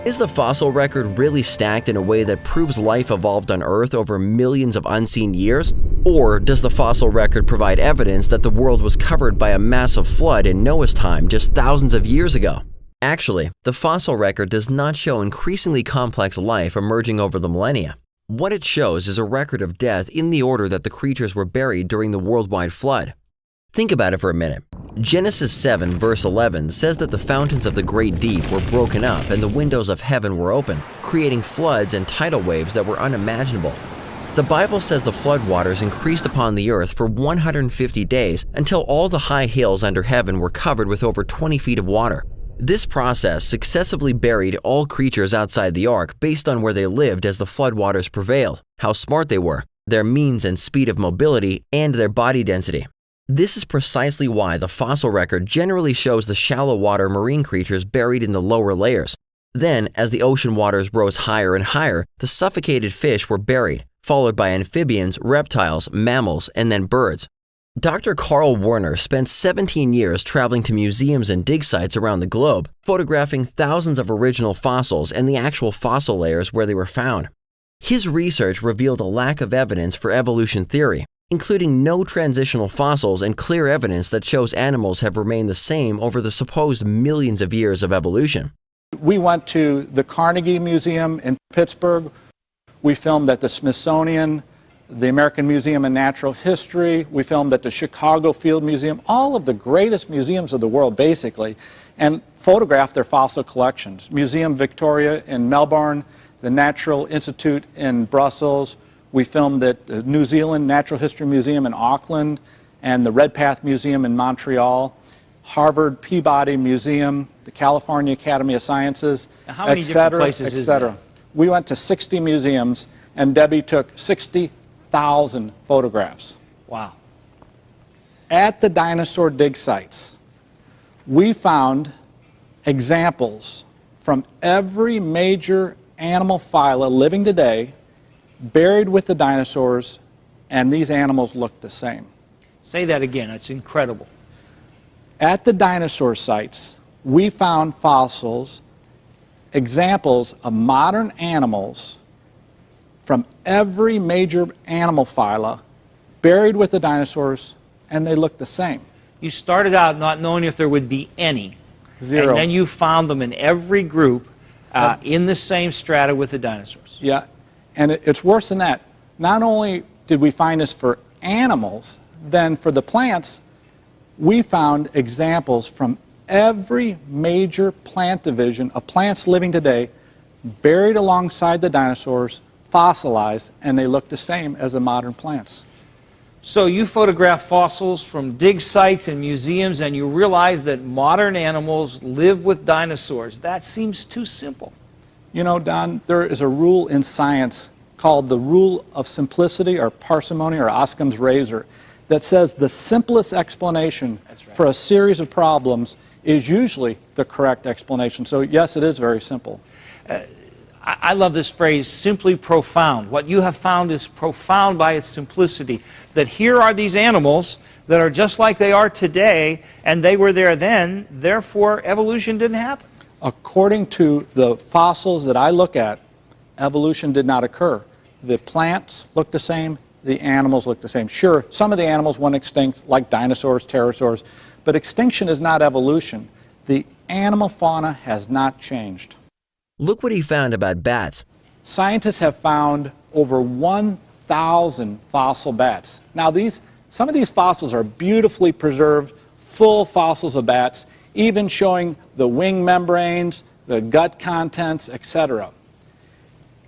Is the fossil record really stacked in a way that proves life evolved on Earth over millions of unseen years? Or does the fossil record provide evidence that the world was covered by a massive flood in Noah's time just thousands of years ago? Actually, the fossil record does not show increasingly complex life emerging over the millennia. What it shows is a record of death in the order that the creatures were buried during the worldwide flood. Think about it for a minute. Genesis 7 verse 11 says that the fountains of the great deep were broken up and the windows of heaven were open, creating floods and tidal waves that were unimaginable. The Bible says the floodwaters increased upon the earth for 150 days until all the high hills under heaven were covered with over 20 feet of water. This process successively buried all creatures outside the ark based on where they lived as the floodwaters prevailed, how smart they were, their means and speed of mobility, and their body density. This is precisely why the fossil record generally shows the shallow water marine creatures buried in the lower layers. Then, as the ocean waters rose higher and higher, the suffocated fish were buried, followed by amphibians, reptiles, mammals, and then birds. Dr. Carl Werner spent 17 years traveling to museums and dig sites around the globe, photographing thousands of original fossils and the actual fossil layers where they were found. His research revealed a lack of evidence for evolution theory, including no transitional fossils and clear evidence that shows animals have remained the same over the supposed millions of years of evolution. We went to the Carnegie Museum in Pittsburgh. We filmed at the Smithsonian, the American Museum of Natural History. We filmed at the Chicago Field Museum, all of the greatest museums of the world, basically, and photographed their fossil collections. Museum Victoria in Melbourne, the Natural Institute in Brussels. We filmed at the New Zealand Natural History Museum in Auckland and the Redpath Museum in Montreal, Harvard Peabody Museum, the California Academy of Sciences, how many different places is that? We went to 60 museums, and Debbie took 60,000 photographs. Wow. At the dinosaur dig sites, we found examples from every major animal phyla living today, buried with the dinosaurs, and these animals look the same. Say that again, it's incredible. At the dinosaur sites, we found fossils, examples of modern animals from every major animal phyla, buried with the dinosaurs, and they look the same. You started out not knowing if there would be any. Zero. And then you found them in every group in the same strata with the dinosaurs. Yeah, and it's worse than that. Not only did we find this for animals, then for the plants, we found examples from every major plant division of plants living today, buried alongside the dinosaurs, fossilized, and they look the same as the modern plants. So you photograph fossils from dig sites and museums, and you realize that modern animals live with dinosaurs. That seems too simple. You know, Don, there is a rule in science called the rule of simplicity, or parsimony, or Occam's razor, that says the simplest explanation for a series of problems is usually the correct explanation. So yes, it is very simple. I love this phrase, simply profound. What you have found is profound by its simplicity. That here are these animals that are just like they are today, and they were there then, therefore evolution didn't happen. According to the fossils that I look at, evolution did not occur. The plants look the same, the animals look the same. Sure, some of the animals went extinct, like dinosaurs, pterosaurs, but extinction is not evolution. The animal fauna has not changed. Look what he found about bats. Scientists have found over 1,000 fossil bats. Now, some of these fossils are beautifully preserved, full fossils of bats, even showing the wing membranes, the gut contents, etc.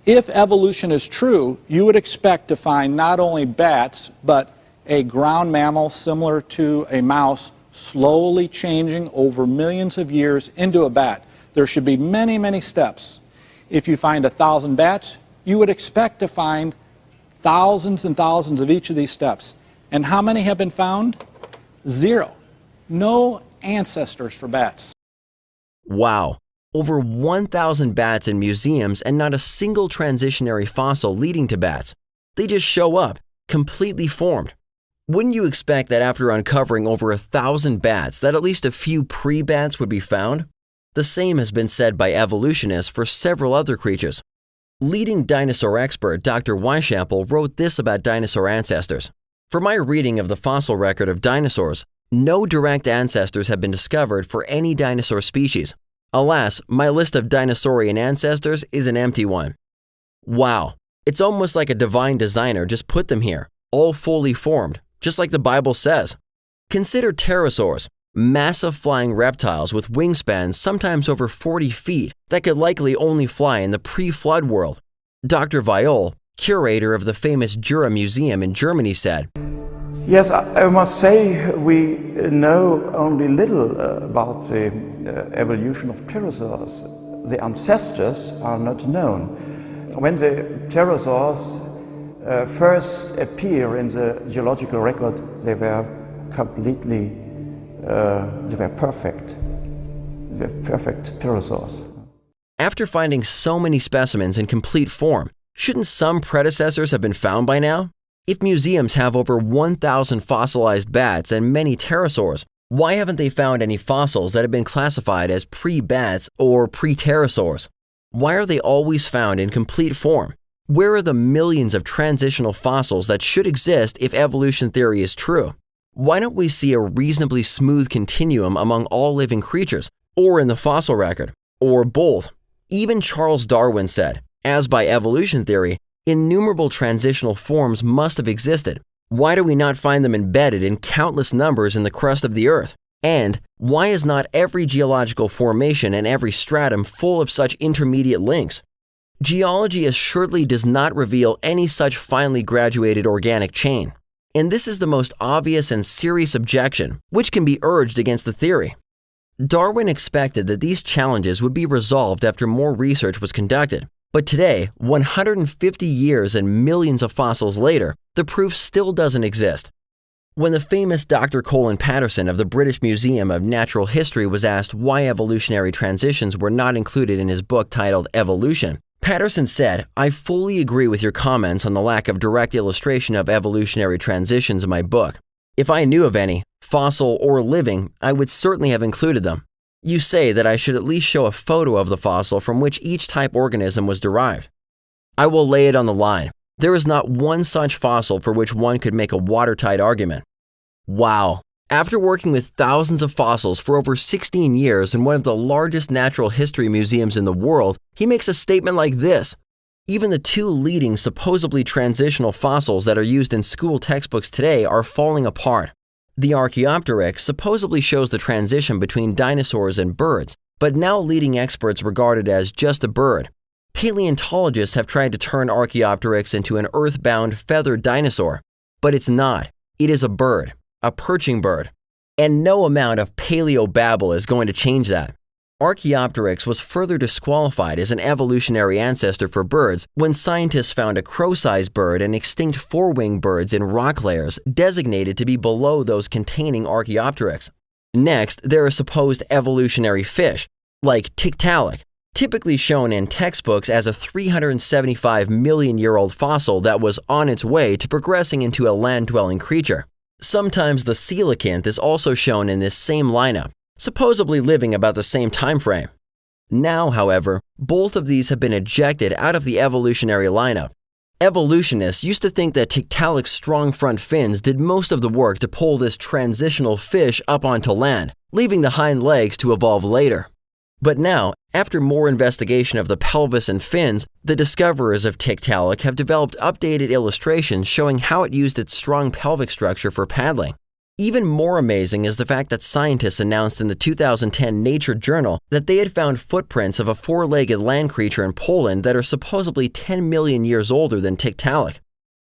If evolution is true, you would expect to find not only bats, but a ground mammal similar to a mouse slowly changing over millions of years into a bat. There should be many, many steps. If you find 1,000 bats, you would expect to find thousands and thousands of each of these steps. And how many have been found? Zero. No ancestors for bats. Wow. Over 1,000 bats in museums and not a single transitionary fossil leading to bats. They just show up, completely formed. Wouldn't you expect that after uncovering over 1,000 bats that at least a few pre-bats would be found? The same has been said by evolutionists for several other creatures. Leading dinosaur expert Dr. Weishaupt wrote this about dinosaur ancestors. For my reading of the fossil record of dinosaurs, no direct ancestors have been discovered for any dinosaur species. Alas, my list of dinosaurian ancestors is an empty one. Wow, it's almost like a divine designer just put them here, all fully formed, just like the Bible says. Consider pterosaurs, massive flying reptiles with wingspans sometimes over 40 feet that could likely only fly in the pre-flood world. Dr. Viol, curator of the famous Jura Museum in Germany, said, Yes, I must say we know only little about the evolution of pterosaurs. The ancestors are not known. When the pterosaurs first appear in the geological record, they were completely, they were perfect. They were perfect pterosaurs. After finding so many specimens in complete form, shouldn't some predecessors have been found by now? If museums have over 1,000 fossilized bats and many pterosaurs, why haven't they found any fossils that have been classified as pre-bats or pre-pterosaurs? Why are they always found in complete form? Where are the millions of transitional fossils that should exist if evolution theory is true? Why don't we see a reasonably smooth continuum among all living creatures, or in the fossil record, or both? Even Charles Darwin said, as by evolution theory, innumerable transitional forms must have existed. Why do we not find them embedded in countless numbers in the crust of the Earth? And why is not every geological formation and every stratum full of such intermediate links? Geology assuredly does not reveal any such finely graduated organic chain. And this is the most obvious and serious objection, which can be urged against the theory. Darwin expected that these challenges would be resolved after more research was conducted. But today, 150 years and millions of fossils later, the proof still doesn't exist. When the famous Dr. Colin Patterson of the British Museum of Natural History was asked why evolutionary transitions were not included in his book titled Evolution, Patterson said, "I fully agree with your comments on the lack of direct illustration of evolutionary transitions in my book. If I knew of any, fossil or living, I would certainly have included them. You say that I should at least show a photo of the fossil from which each type organism was derived. I will lay it on the line. There is not one such fossil for which one could make a watertight argument." Wow! After working with thousands of fossils for over 16 years in one of the largest natural history museums in the world, he makes a statement like this. Even the two leading supposedly transitional fossils that are used in school textbooks today are falling apart. The Archaeopteryx supposedly shows the transition between dinosaurs and birds, but now leading experts regard it as just a bird. Paleontologists have tried to turn Archaeopteryx into an earthbound feathered dinosaur, but it's not. It is a bird, a perching bird. And no amount of paleobabble is going to change that. Archaeopteryx was further disqualified as an evolutionary ancestor for birds when scientists found a crow-sized bird and extinct four-winged birds in rock layers designated to be below those containing Archaeopteryx. Next, there are supposed evolutionary fish, like Tiktaalik, typically shown in textbooks as a 375 million-year-old fossil that was on its way to progressing into a land-dwelling creature. Sometimes the coelacanth is also shown in this same lineup, supposedly living about the same time frame. Now, however, both of these have been ejected out of the evolutionary lineup. Evolutionists used to think that Tiktaalik's strong front fins did most of the work to pull this transitional fish up onto land, leaving the hind legs to evolve later. But now, after more investigation of the pelvis and fins, the discoverers of Tiktaalik have developed updated illustrations showing how it used its strong pelvic structure for paddling. Even more amazing is the fact that scientists announced in the 2010 Nature journal that they had found footprints of a four-legged land creature in Poland that are supposedly 10 million years older than Tiktaalik.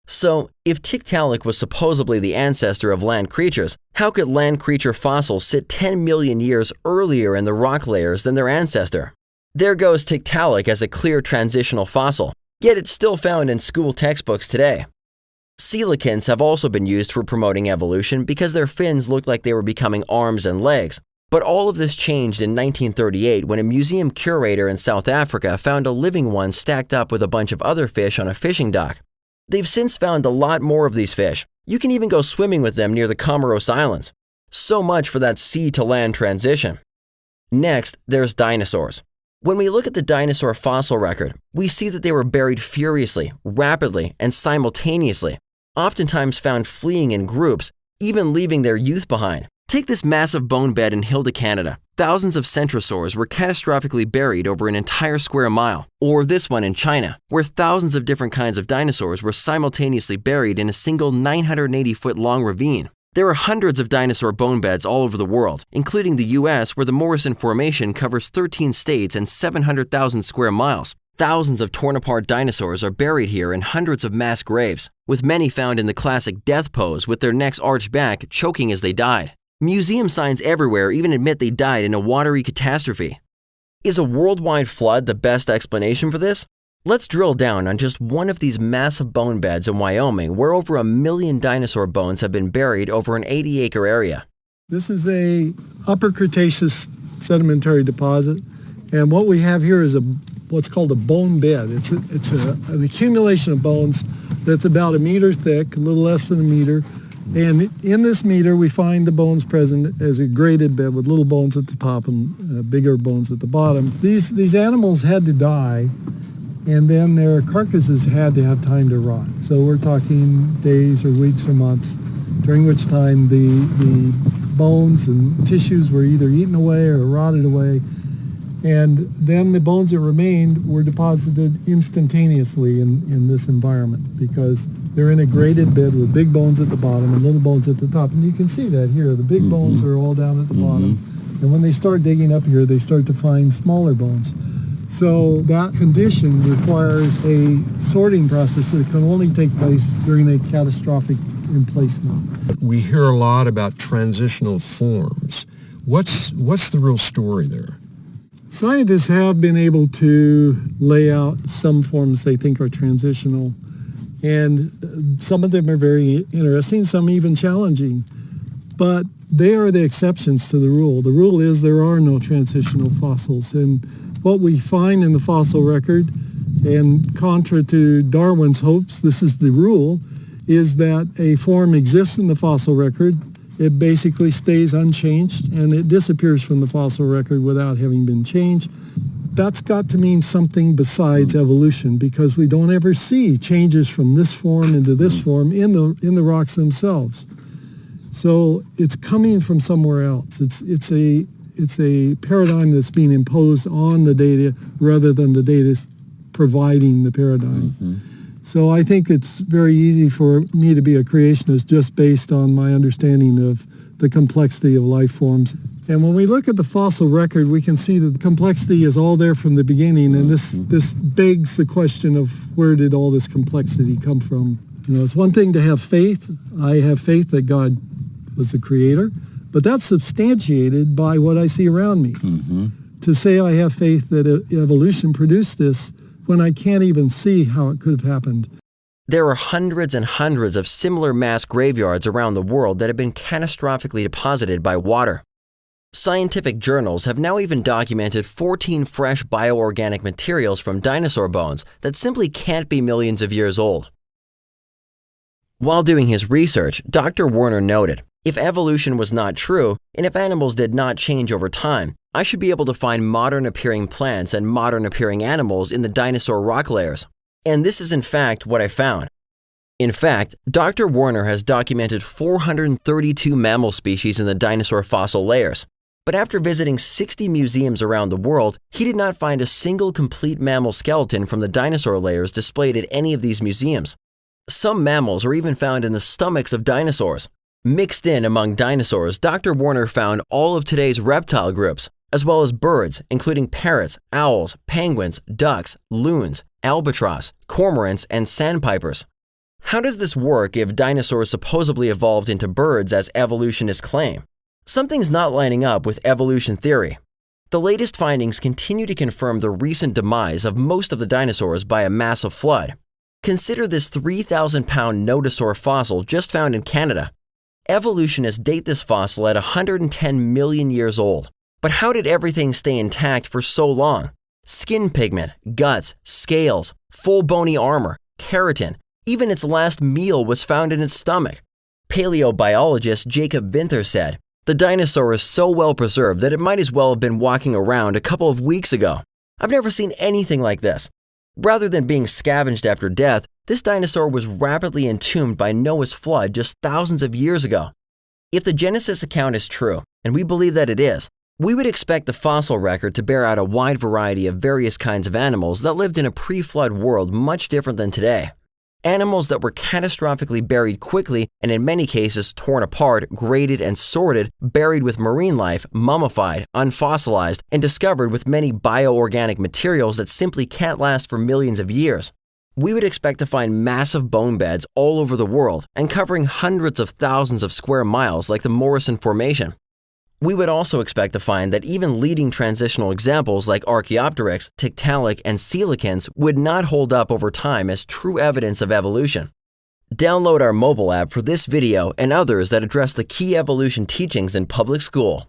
So, if Tiktaalik was supposedly the ancestor of land creatures, how could land creature fossils sit 10 million years earlier in the rock layers than their ancestor? There goes Tiktaalik as a clear transitional fossil, yet it's still found in school textbooks today. Coelacanths have also been used for promoting evolution because their fins looked like they were becoming arms and legs. But all of this changed in 1938 when a museum curator in South Africa found a living one stacked up with a bunch of other fish on a fishing dock. They've since found a lot more of these fish. You can even go swimming with them near the Comoros Islands. So much for that sea-to-land transition. Next, there's dinosaurs. When we look at the dinosaur fossil record, we see that they were buried furiously, rapidly, and simultaneously, oftentimes found fleeing in groups, even leaving their youth behind. Take this massive bone bed in Hilda, Canada. Thousands of centrosaurs were catastrophically buried over an entire square mile. Or this one in China, where thousands of different kinds of dinosaurs were simultaneously buried in a single 980-foot-long ravine. There are hundreds of dinosaur bone beds all over the world, including the US, where the Morrison Formation covers 13 states and 700,000 square miles. Thousands of torn-apart dinosaurs are buried here in hundreds of mass graves, with many found in the classic death pose with their necks arched back, choking as they died. Museum signs everywhere even admit they died in a watery catastrophe. Is a worldwide flood the best explanation for this? Let's drill down on just one of these massive bone beds in Wyoming where over 1 million dinosaur bones have been buried over an 80-acre area. This is a Upper Cretaceous sedimentary deposit, and what we have here is what's called a bone bed. It's an accumulation of bones that's about 1 meter thick, a little less than 1 meter. And in this meter, we find the bones present as a graded bed with little bones at the top and bigger bones at the bottom. These animals had to die, and then their carcasses had to have time to rot. So we're talking days or weeks or months, during which time the bones and tissues were either eaten away or rotted away. And then the bones that remained were deposited instantaneously in this environment because they're in a graded bed with big bones at the bottom and little bones at the top. And you can see that here. The big bones are all down at the bottom. And when they start digging up here, they start to find smaller bones. So that condition requires a sorting process that can only take place during a catastrophic emplacement. We hear a lot about transitional forms. What's the real story there? Scientists have been able to lay out some forms they think are transitional, and some of them are very interesting, some even challenging, but they are the exceptions to the rule. The rule is there are no transitional fossils, and what we find in the fossil record, and contra to Darwin's hopes, this is the rule, is that a form exists in the fossil record. It basically stays unchanged, and it disappears from the fossil record without having been changed. That's got to mean something besides evolution, because we don't ever see changes from this form into this form in the rocks themselves. So it's coming from somewhere else. It's a paradigm that's being imposed on the data rather than the data providing the paradigm. So I think it's very easy for me to be a creationist just based on my understanding of the complexity of life forms. And when we look at the fossil record, we can see that the complexity is all there from the beginning, and this begs the question of where did all this complexity come from? You know, it's one thing to have faith. I have faith that God was the creator, but that's substantiated by what I see around me. To say I have faith that evolution produced this when I can't even see how it could have happened. There are hundreds and hundreds of similar mass graveyards around the world that have been catastrophically deposited by water. Scientific journals have now even documented 14 fresh bioorganic materials from dinosaur bones that simply can't be millions of years old. While doing his research, Dr. Warner noted, if evolution was not true, and if animals did not change over time, I should be able to find modern-appearing plants and modern-appearing animals in the dinosaur rock layers. And this is in fact what I found. In fact, Dr. Warner has documented 432 mammal species in the dinosaur fossil layers. But after visiting 60 museums around the world, he did not find a single complete mammal skeleton from the dinosaur layers displayed at any of these museums. Some mammals are even found in the stomachs of dinosaurs. Mixed in among dinosaurs, Dr. Warner found all of today's reptile groups, as well as birds, including parrots, owls, penguins, ducks, loons, albatross, cormorants, and sandpipers. How does this work if dinosaurs supposedly evolved into birds as evolutionists claim? Something's not lining up with evolution theory. The latest findings continue to confirm the recent demise of most of the dinosaurs by a massive flood. Consider this 3,000-pound nodosaur fossil just found in Canada. Evolutionists date this fossil at 110 million years old. But how did everything stay intact for so long? Skin pigment, guts, scales, full bony armor, keratin, even its last meal was found in its stomach. Paleobiologist Jacob Vinther said, The dinosaur is so well preserved that it might as well have been walking around a couple of weeks ago. I've never seen anything like this. Rather than being scavenged after death, this dinosaur was rapidly entombed by Noah's flood just thousands of years ago. If the Genesis account is true, and we believe that it is, we would expect the fossil record to bear out a wide variety of various kinds of animals that lived in a pre-flood world much different than today. Animals that were catastrophically buried quickly and in many cases torn apart, graded and sorted, buried with marine life, mummified, unfossilized, and discovered with many bioorganic materials that simply can't last for millions of years. We would expect to find massive bone beds all over the world and covering hundreds of thousands of square miles like the Morrison Formation. We would also expect to find that even leading transitional examples like Archaeopteryx, Tiktaalik, and coelacanths would not hold up over time as true evidence of evolution. Download our mobile app for this video and others that address the key evolution teachings in public school.